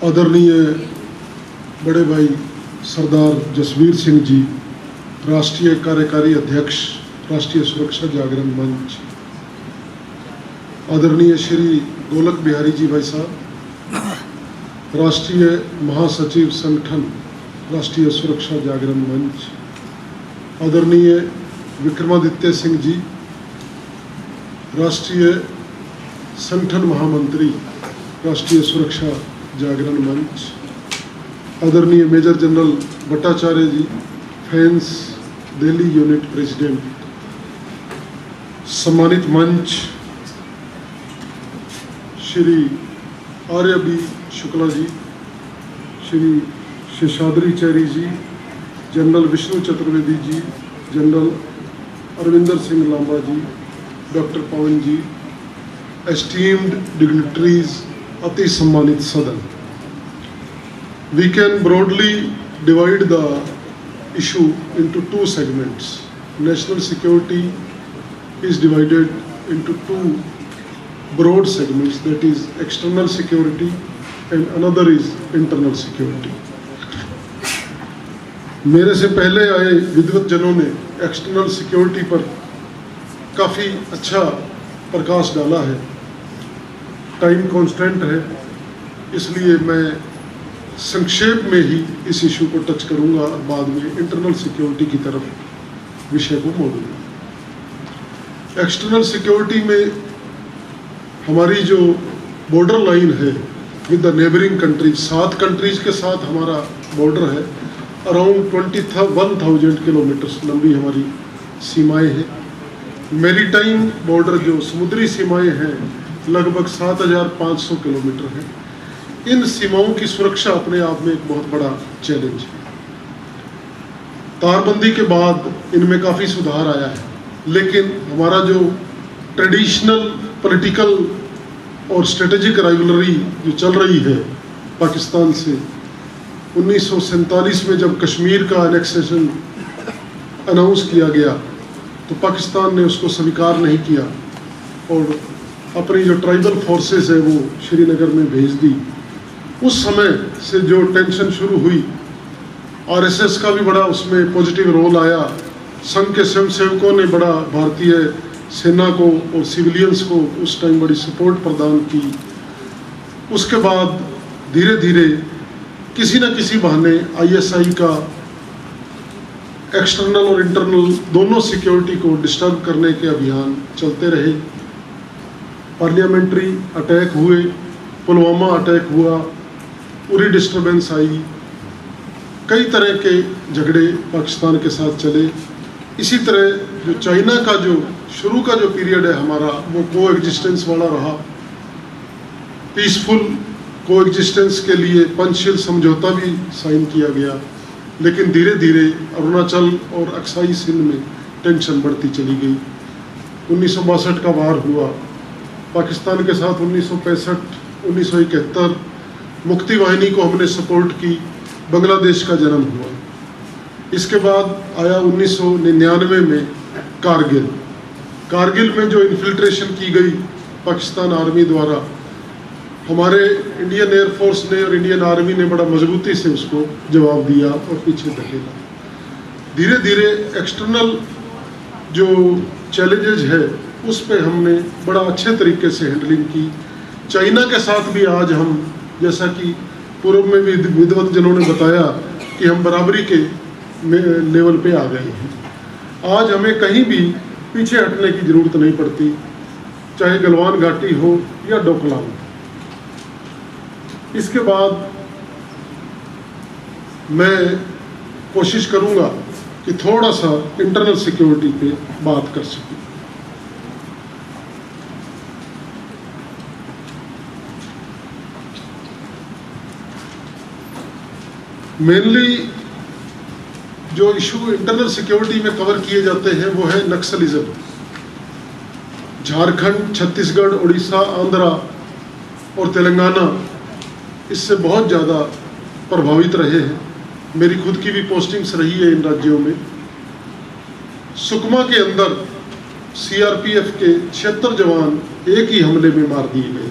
आदरणीय बड़े भाई सरदार जसवीर सिंह जी, राष्ट्रीय कार्यकारी अध्यक्ष राष्ट्रीय सुरक्षा जागरण मंच, आदरणीय श्री गोलक बिहारी जी भाई साहब, राष्ट्रीय महासचिव संगठन राष्ट्रीय सुरक्षा जागरण मंच, आदरणीय विक्रमादित्य सिंह जी, राष्ट्रीय संगठन महामंत्री राष्ट्रीय सुरक्षा जागरण मंच, आदरणीय मेजर जनरल भट्टाचार्य जी, फैंस दिल्ली यूनिट प्रेसिडेंट, सम्मानित मंच श्री आर्य बी शुक्ला जी, श्री शेषाद्री चैरी जी, जनरल विष्णु चतुर्वेदी जी, जनरल अरविंदर सिंह लांबा जी, डॉक्टर पवन जी, एस्टीम्ड डिग्निटरीज, अति सम्मानित सदन। We can broadly divide the issue into two segments. National security is divided into two broad segments, that is external security and another is internal security. मेरे से पहले आए विद्वत जनों ने एक्सटर्नल सिक्योरिटी पर काफ़ी अच्छा प्रकाश डाला है। टाइम कांस्टेंट है, इसलिए मैं संक्षेप में ही इस इशू को टच करूंगा और बाद में इंटरनल सिक्योरिटी की तरफ विषय को मोड़ूंगा। एक्सटर्नल सिक्योरिटी में हमारी जो बॉर्डर लाइन है with the neighbouring countries, 7 countries के साथ हमारा बॉर्डर है। अराउंड 21,000 किलोमीटर लंबी हमारी सीमाएं हैं। मैरीटाइम बॉर्डर जो समुद्री सीमाएं हैं लगभग 7,500 किलोमीटर है। इन सीमाओं की सुरक्षा अपने आप में एक बहुत बड़ा चैलेंज है। तारबंदी के बाद इनमें काफ़ी सुधार आया है, लेकिन हमारा जो ट्रेडिशनल पॉलिटिकल और स्ट्रेटेजिक राइवलरी जो चल रही है पाकिस्तान से, 1947 में जब कश्मीर का एनेक्सेशन अनाउंस किया गया तो पाकिस्तान ने उसको स्वीकार नहीं किया और अपनी जो ट्राइबल फोर्सेस है वो श्रीनगर में भेज दी। उस समय से जो टेंशन शुरू हुई, आरएसएस का भी बड़ा उसमें पॉजिटिव रोल आया। संघ के स्वयंसेवकों ने बड़ा भारतीय सेना को और सिविलियंस को उस टाइम बड़ी सपोर्ट प्रदान की। उसके बाद धीरे धीरे किसी न किसी बहाने आईएसआई का एक्सटर्नल और इंटरनल दोनों सिक्योरिटी को डिस्टर्ब करने के अभियान चलते रहे। पार्लियामेंट्री अटैक हुए, पुलवामा अटैक हुआ, उरी डिस्टर्बेंस आई, कई तरह के झगड़े पाकिस्तान के साथ चले। इसी तरह जो चाइना का जो शुरू का जो पीरियड है हमारा, वो को एग्जिस्टेंस वाला रहा। पीसफुल को एग्जिस्टेंस के लिए पंचशील समझौता भी साइन किया गया, लेकिन धीरे धीरे अरुणाचल और अक्साई सिंध में टेंशन बढ़ती चली गई। 1962 का वार हुआ पाकिस्तान के साथ, 1965, 1971 मुक्ति वाहिनी को हमने सपोर्ट की, बांग्लादेश का जन्म हुआ। इसके बाद आया 1999 में कारगिल में जो इन्फिल्ट्रेशन की गई पाकिस्तान आर्मी द्वारा, हमारे इंडियन एयरफोर्स ने और इंडियन आर्मी ने बड़ा मजबूती से उसको जवाब दिया और पीछे धकेला। धीरे धीरे एक्सटर्नल जो चैलेंजेज है उस पे हमने बड़ा अच्छे तरीके से हैंडलिंग की। चाइना के साथ भी आज हम, जैसा कि पूर्व में भी विद्वत जनों ने बताया कि हम बराबरी के लेवल पे आ गए हैं। आज हमें कहीं भी पीछे हटने की ज़रूरत नहीं पड़ती, चाहे गलवान घाटी हो या डोकलाम। इसके बाद मैं कोशिश करूंगा कि थोड़ा सा इंटरनल सिक्योरिटी पे बात कर सकूं। मेनली जो इशू इंटरनल सिक्योरिटी में कवर किए जाते हैं वो है नक्सलिज्म। झारखंड, छत्तीसगढ़, उड़ीसा, आंध्रा और तेलंगाना इससे बहुत ज़्यादा प्रभावित रहे हैं। मेरी खुद की भी पोस्टिंग्स रही है इन राज्यों में। सुकमा के अंदर सीआरपीएफ के 76 जवान एक ही हमले में मार दिए गए।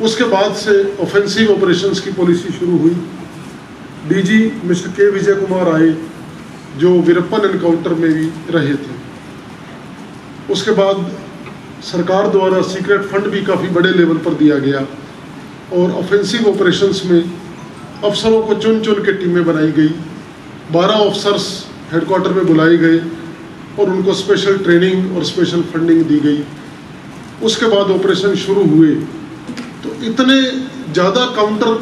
उसके बाद से ऑफेंसिव ऑपरेशंस की पॉलिसी शुरू हुई। डीजी मिस्टर के विजय कुमार आए, जो वीरप्पन एनकाउंटर में भी रहे थे। उसके बाद सरकार द्वारा सीक्रेट फंड भी काफ़ी बड़े लेवल पर दिया गया और ऑफेंसिव ऑपरेशंस में अफसरों को चुन चुन के टीमें बनाई गई। 12 ऑफिसर्स हेडक्वार्टर में बुलाए गए और उनको स्पेशल ट्रेनिंग और स्पेशल फंडिंग दी गई। उसके बाद ऑपरेशन शुरू हुए तो इतने ज़्यादा काउंटर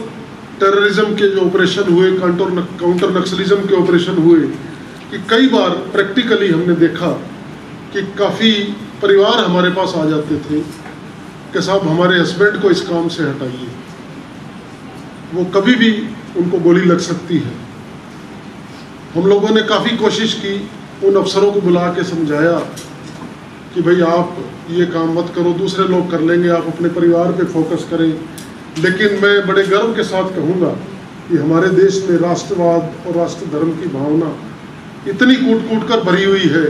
टेररिज्म के जो ऑपरेशन हुए, काउंटर नक्सलिज्म के ऑपरेशन हुए कि कई बार प्रैक्टिकली हमने देखा कि काफ़ी परिवार हमारे पास आ जाते थे कि साहब हमारे हस्बैंड को इस काम से हटाइए, वो कभी भी उनको गोली लग सकती है। हम लोगों ने काफ़ी कोशिश की, उन अफसरों को बुला के समझाया कि भाई आप ये काम मत करो, दूसरे लोग कर लेंगे, आप अपने परिवार पे फोकस करें। लेकिन मैं बड़े गर्व के साथ कहूँगा कि हमारे देश में राष्ट्रवाद और राष्ट्र धर्म की भावना इतनी कूट कूट कर भरी हुई है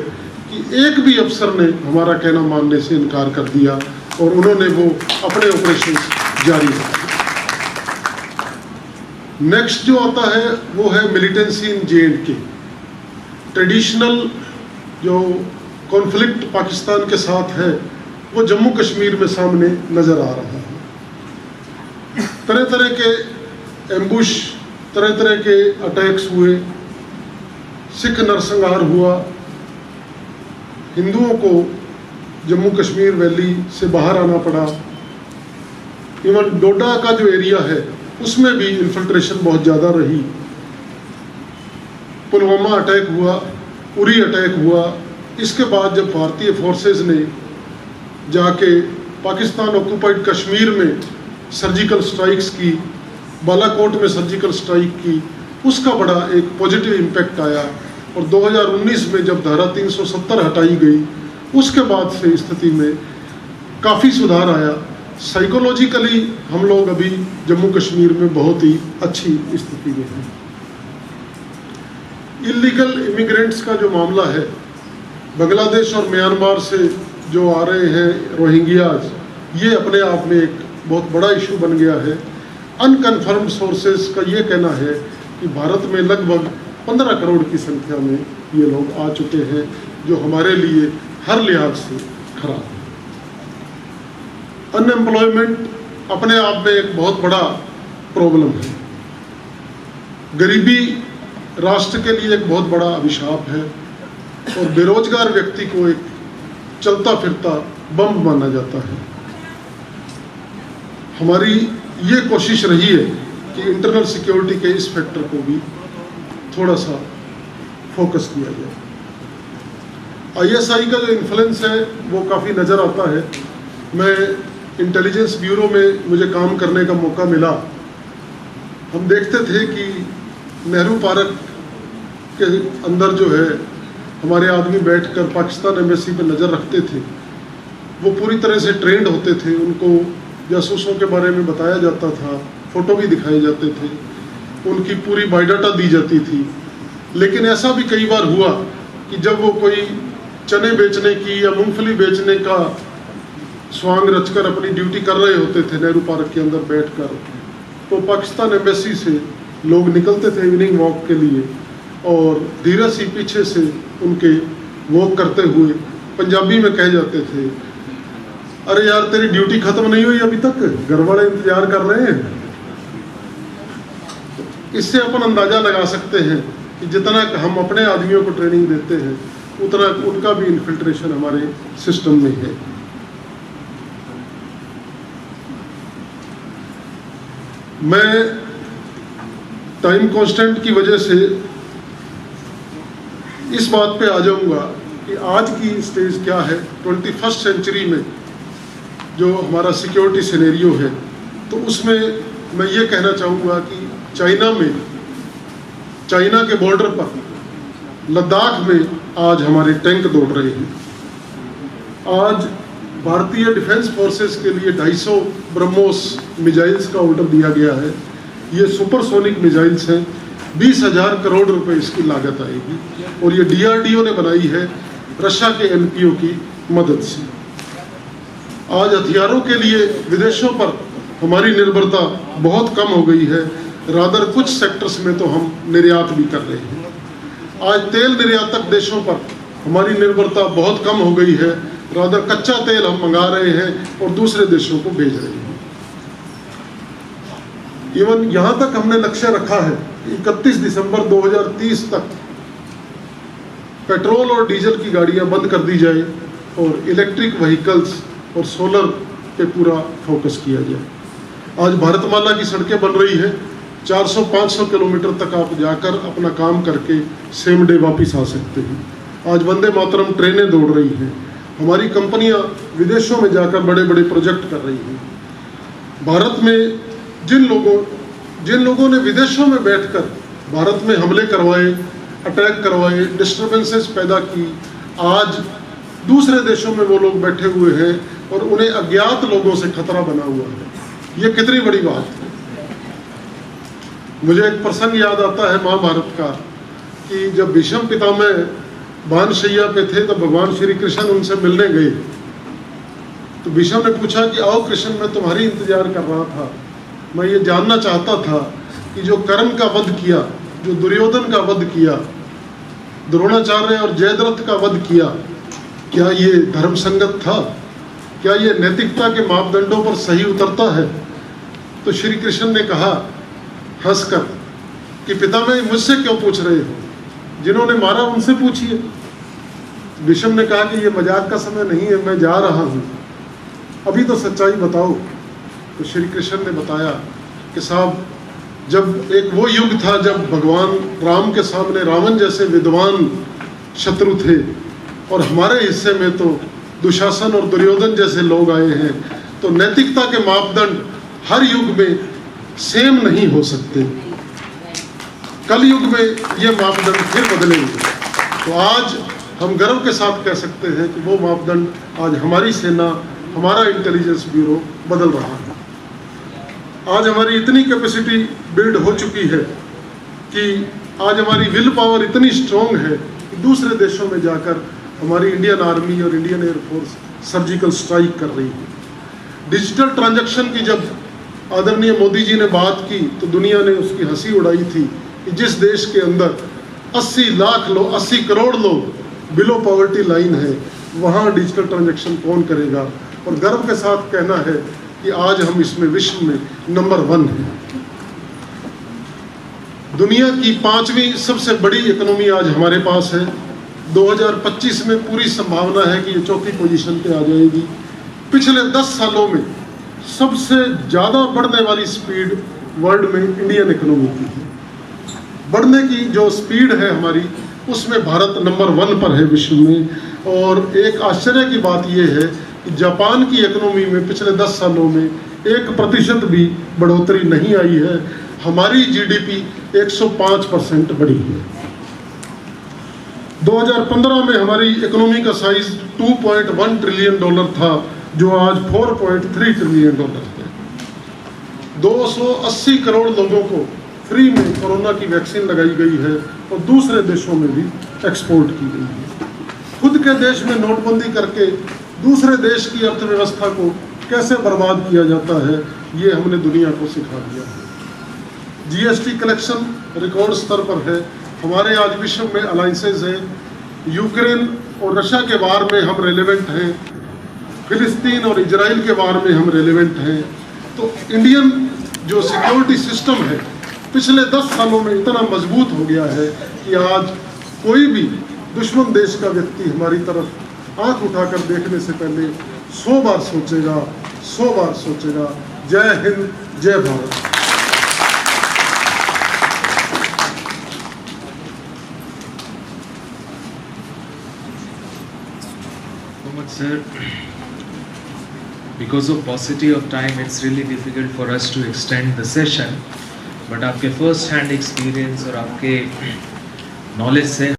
कि एक भी अफसर ने हमारा कहना मानने से इनकार कर दिया और उन्होंने वो अपने ऑपरेशन जारी रखे। नेक्स्ट जो आता है वो है मिलिटेंसी इन J&K। ट्रेडिशनल जो कॉन्फ्लिक्ट पाकिस्तान के साथ है वो जम्मू कश्मीर में सामने नज़र आ रहा है। तरह तरह के एम्बुश, तरह तरह के अटैक्स हुए, सिख नरसंहार हुआ, हिंदुओं को जम्मू कश्मीर वैली से बाहर आना पड़ा। इवन डोडा का जो एरिया है उसमें भी इन्फिल्ट्रेशन बहुत ज़्यादा रही। पुलवामा अटैक हुआ, उरी अटैक हुआ। इसके बाद जब भारतीय फोर्सेस ने जाके पाकिस्तान ऑक्यूपाइड कश्मीर में सर्जिकल स्ट्राइक्स की, बालाकोट में सर्जिकल स्ट्राइक की, उसका बड़ा एक पॉजिटिव इम्पैक्ट आया। और 2019 में जब धारा 370 हटाई गई उसके बाद से स्थिति में काफ़ी सुधार आया। साइकोलॉजिकली हम लोग अभी जम्मू कश्मीर में बहुत ही अच्छी स्थिति में हैं। इलीगल इमिग्रेंट्स का जो मामला है, बांग्लादेश और म्यांमार से जो आ रहे हैं रोहिंग्याज, ये अपने आप में एक बहुत बड़ा इशू बन गया है। अनकन्फर्म्ड सोर्सेस का ये कहना है कि भारत में लगभग 15 करोड़ की संख्या में ये लोग आ चुके हैं, जो हमारे लिए हर लिहाज से खराब है। अनएम्प्लॉयमेंट अपने आप में एक बहुत बड़ा प्रॉब्लम है। गरीबी राष्ट्र के लिए एक बहुत बड़ा अभिशाप है और बेरोजगार व्यक्ति को एक चलता फिरता बम माना जाता है। हमारी ये कोशिश रही है कि इंटरनल सिक्योरिटी के इस फैक्टर को भी थोड़ा सा फोकस किया जाए। ISI का जो इन्फ्लुएंस है वो काफ़ी नज़र आता है। मैं इंटेलिजेंस ब्यूरो में मुझे काम करने का मौका मिला। हम देखते थे कि नेहरू पार्क के अंदर जो है हमारे आदमी बैठकर पाकिस्तान एम्बेसी पर नज़र रखते थे। वो पूरी तरह से ट्रेंड होते थे, उनको जासूसों के बारे में बताया जाता था, फ़ोटो भी दिखाए जाते थे, उनकी पूरी बायोडाटा दी जाती थी। लेकिन ऐसा भी कई बार हुआ कि जब वो कोई चने बेचने की या मूंगफली बेचने का स्वांग रचकर अपनी ड्यूटी कर रहे होते थे नेहरू पार्क के अंदर बैठकर, तो पाकिस्तान एम्बेसी से लोग निकलते थे इवनिंग वॉक के लिए और धीरे सी पीछे से उनके वॉक करते हुए पंजाबी में कह जाते थे, अरे यार तेरी ड्यूटी खत्म नहीं हुई अभी तक, घर वाले इंतजार कर रहे हैं। इससे अपन अंदाज़ा लगा सकते हैं कि जितना हम अपने आदमियों को ट्रेनिंग देते हैं उतना उनका भी इन्फिल्ट्रेशन हमारे सिस्टम में है। मैं टाइम कांस्टेंट की वजह से इस बात पे आ जाऊंगा कि आज की स्टेज क्या है 21st सेंचुरी में जो हमारा सिक्योरिटी सिनेरियो है। तो उसमें मैं ये कहना चाहूँगा कि चाइना के बॉर्डर पर लद्दाख में आज हमारे टैंक दौड़ रहे हैं। आज भारतीय डिफेंस फोर्सेस के लिए 250 ब्रह्मोस मिसाइल्स का ऑर्डर दिया गया है। ये सुपरसोनिक मिसाइल्स हैं, 20,000 करोड़ रुपए इसकी लागत आएगी और ये DRDO ने बनाई है रशिया के NPO की मदद से। आज हथियारों के लिए विदेशों पर हमारी निर्भरता बहुत कम हो गई है। रादर कुछ सेक्टर्स में तो हम निर्यात भी कर रहे हैं। आज तेल निर्यातक देशों पर हमारी निर्भरता बहुत कम हो गई है। रादर कच्चा तेल हम मंगा रहे हैं और दूसरे देशों को भेज रहे हैं। इवन यहाँ तक हमने लक्ष्य रखा है 31 दिसंबर 2030 तक पेट्रोल और डीजल की गाड़ियाँ बंद कर दी जाए और इलेक्ट्रिक व्हीकल्स और सोलर पे पूरा फोकस किया जाए। आज भारतमाला की सड़कें बन रही है, 400-500 किलोमीटर तक आप जाकर अपना काम करके सेम डे वापस आ सकते हैं। आज वंदे मातरम ट्रेनें दौड़ रही हैं। हमारी कंपनियां विदेशों में जाकर बड़े बड़े प्रोजेक्ट कर रही हैं। भारत में जिन लोगों ने विदेशों में बैठकर भारत में हमले करवाए, अटैक करवाए, डिस्टर्बेंसेस पैदा की, आज दूसरे देशों में वो लोग बैठे हुए हैं और उन्हें अज्ञात लोगों से खतरा बना हुआ है। ये कितनी बड़ी बात है। मुझे एक प्रसंग याद आता है महाभारत का कि जब भीष्म पितामह बानशैया पे थे तो भगवान श्री कृष्ण उनसे मिलने गए। तो भीष्म ने पूछा कि आओ कृष्ण, मैं तुम्हारी इंतजार कर रहा था। मैं ये जानना चाहता था कि जो कर्ण का वध किया, जो दुर्योधन का वध किया, द्रोणाचार्य और जयद्रथ का वध किया, क्या ये धर्म संगत था? क्या ये नैतिकता के मापदंडों पर सही उतरता है? तो श्री कृष्ण ने कहा हंसकर कि पितामह मुझसे क्यों पूछ रहे हो? जिन्होंने मारा उनसे पूछिए। भीष्म ने कहा कि ये मजाक का समय नहीं है, मैं जा रहा हूँ, अभी तो सच्चाई बताओ। तो श्री कृष्ण ने बताया कि साहब, जब एक वो युग था जब भगवान राम के सामने रावण जैसे विद्वान शत्रु थे और हमारे हिस्से में तो दुशासन और दुर्योधन जैसे लोग आए हैं, तो नैतिकता के मापदंड हर युग में सेम नहीं हो सकते। कल युग में ये मापदंड फिर बदलेंगे। तो आज हम गर्व के साथ कह सकते हैं कि वो मापदंड आज हमारी सेना, हमारा इंटेलिजेंस ब्यूरो बदल रहा है। आज हमारी इतनी कैपेसिटी बिल्ड हो चुकी है कि आज हमारी विल पावर इतनी स्ट्रॉन्ग है कि दूसरे देशों में जाकर हमारी इंडियन आर्मी और इंडियन एयरफोर्स सर्जिकल स्ट्राइक कर रही है। डिजिटल ट्रांजैक्शन की जब आदरणीय मोदी जी ने बात की तो दुनिया ने उसकी हंसी उड़ाई थी कि जिस देश के अंदर 80 करोड़ लोग बिलो पॉवर्टी लाइन है, वहाँ डिजिटल ट्रांजैक्शन कौन करेगा? और गर्व के साथ कहना है कि आज हम इसमें विश्व में नंबर 1 हैं। दुनिया की 5वीं सबसे बड़ी इकोनॉमी आज हमारे पास है। 2025 में पूरी संभावना है कि ये 4थी पोजीशन पे आ जाएगी। पिछले 10 सालों में सबसे ज़्यादा बढ़ने वाली स्पीड वर्ल्ड में इंडियन इकोनॉमी की है। बढ़ने की जो स्पीड है हमारी, उसमें भारत नंबर 1 पर है विश्व में। और एक आश्चर्य की बात यह है कि जापान की इकोनॉमी में पिछले 10 सालों में 1% भी बढ़ोतरी नहीं आई है। हमारी जीडीपी 105% बढ़ी है। 2015 में हमारी इकोनॉमी का साइज $2.1 ट्रिलियन था, जो आज $4.3 ट्रिलियन है। 280 करोड़ लोगों को फ्री में कोरोना की वैक्सीन लगाई गई है और दूसरे देशों में भी एक्सपोर्ट की गई है। खुद के देश में नोटबंदी करके दूसरे देश की अर्थव्यवस्था को कैसे बर्बाद किया जाता है, ये हमने दुनिया को सिखा दिया है। जीएसटी कलेक्शन रिकॉर्ड स्तर पर है। हमारे आज विश्व में अलाइंसेज हैं। यूक्रेन और रशिया के वार में हम रेलेवेंट हैं। फिलिस्तीन और इजराइल के वार में हम रेलेवेंट हैं। तो इंडियन जो सिक्योरिटी सिस्टम है पिछले 10 सालों में इतना मजबूत हो गया है कि आज कोई भी दुश्मन देश का व्यक्ति हमारी तरफ आंख उठाकर देखने से पहले 100 बार सोचेगा। जय हिंद, जय Bharat. Sir, because of paucity of time, it's really difficult for us to extend the session. But आपके first hand experience और आपके knowledge से